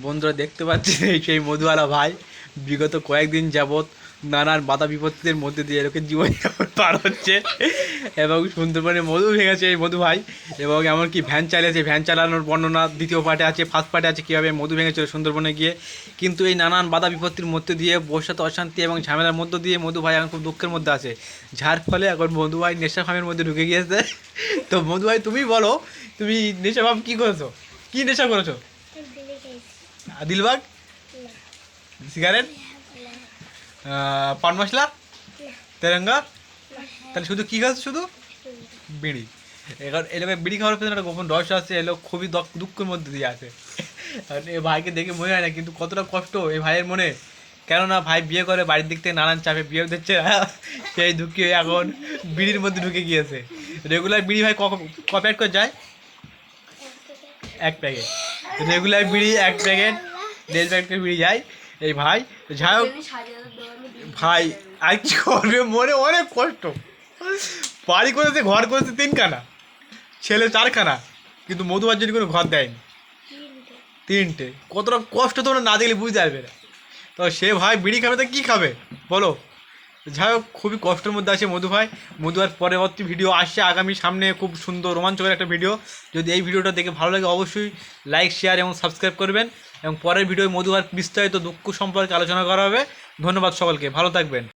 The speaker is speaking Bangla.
বন্ধুরা দেখতে পাচ্ছি সেই মধুওয়ালা ভাই বিগত কয়েকদিন যাবৎ নানান বাধা বিপত্তির মধ্যে দিয়ে এরকম জীবনযাপন পার হচ্ছে এবং সুন্দরবনে মধু ভেঙেছে এই মধু ভাই এবং এমনকি ভ্যান চালিয়েছে। ভ্যান চালানোর বর্ণনা দ্বিতীয় পার্টে আছে, ফার্স্ট পার্টে আছে কীভাবে মধু ভেঙেছিল সুন্দরবনে গিয়ে। কিন্তু এই নানান বাধা বিপত্তির মধ্যে দিয়ে বর্ষাতে অশান্তি এবং ঝামেলার মধ্য দিয়ে মধু ভাই এখন খুব দুঃখের মধ্যে আছে, যার ফলে এখন মধু ভাই নেশা ফামের মধ্যে ঢুকে গিয়েছে। তো মধু ভাই তুমি বলো, তুমি নেশা ফাম কী করেছো, কী নেশা করেছো? দিলবাগ, সিগারেট, পান মশলা, তেরঙ্গা, তাহলে শুধু কী খাচ্ছ? শুধু বিড়ি। এবার এলাকায় বিড়ি খাওয়ার পেছনে একটা গোপন রহস্য আছে, এলো খুবই দুঃখের মধ্যে দিয়ে আছে। এ ভাইকে দেখে মনে হয় না কিন্তু কতটা কষ্ট এই ভাইয়ের মনে, কেননা ভাই বিয়ে করে বাড়ির দিক থেকে নানান চাপে বিয়ে দিচ্ছে, সেই দুঃখী হয়ে এখন বিড়ির মধ্যে ঢুকে গিয়েছে। রেগুলার বিড়ি ভাই ক প্যাকেট করে যায়? 1 প্যাকেট। রেগুলার বিড়ি 1 প্যাকেট, 1.5 প্যাকেট করে বিড়ি যায় এই ভাই। যাই হোক ভাই, আর কি করবে, মনে অনেক কষ্ট। বাড়ি করেছে, ঘর করেছে 3খানা, ছেলে 4খানা, কিন্তু মধুবার জন্য কোনো ঘর দেয়নি, 3টে। কতটা কষ্ট তোমরা না দেখলে বুঝতে পারবে না। তো সে ভাই বিড়ি খাবে তো কী খাবে বলো? যাই হোক খুবই কষ্টের মধ্যে আছে মধু ভাই। মধু আর পরবর্তী ভিডিও আসছে আগামী সামনে, খুব সুন্দর রোমাঞ্চকর একটা ভিডিও। যদি এই ভিডিওটা দেখে ভালো লাগে অবশ্যই লাইক, শেয়ার এবং সাবস্ক্রাইব করবেন। এবং পরের ভিডিও মধু আর বিস্তারিত দুঃখ সম্পর্কে আলোচনা করা হবে। ধন্যবাদ সকলকে, ভালো থাকবেন।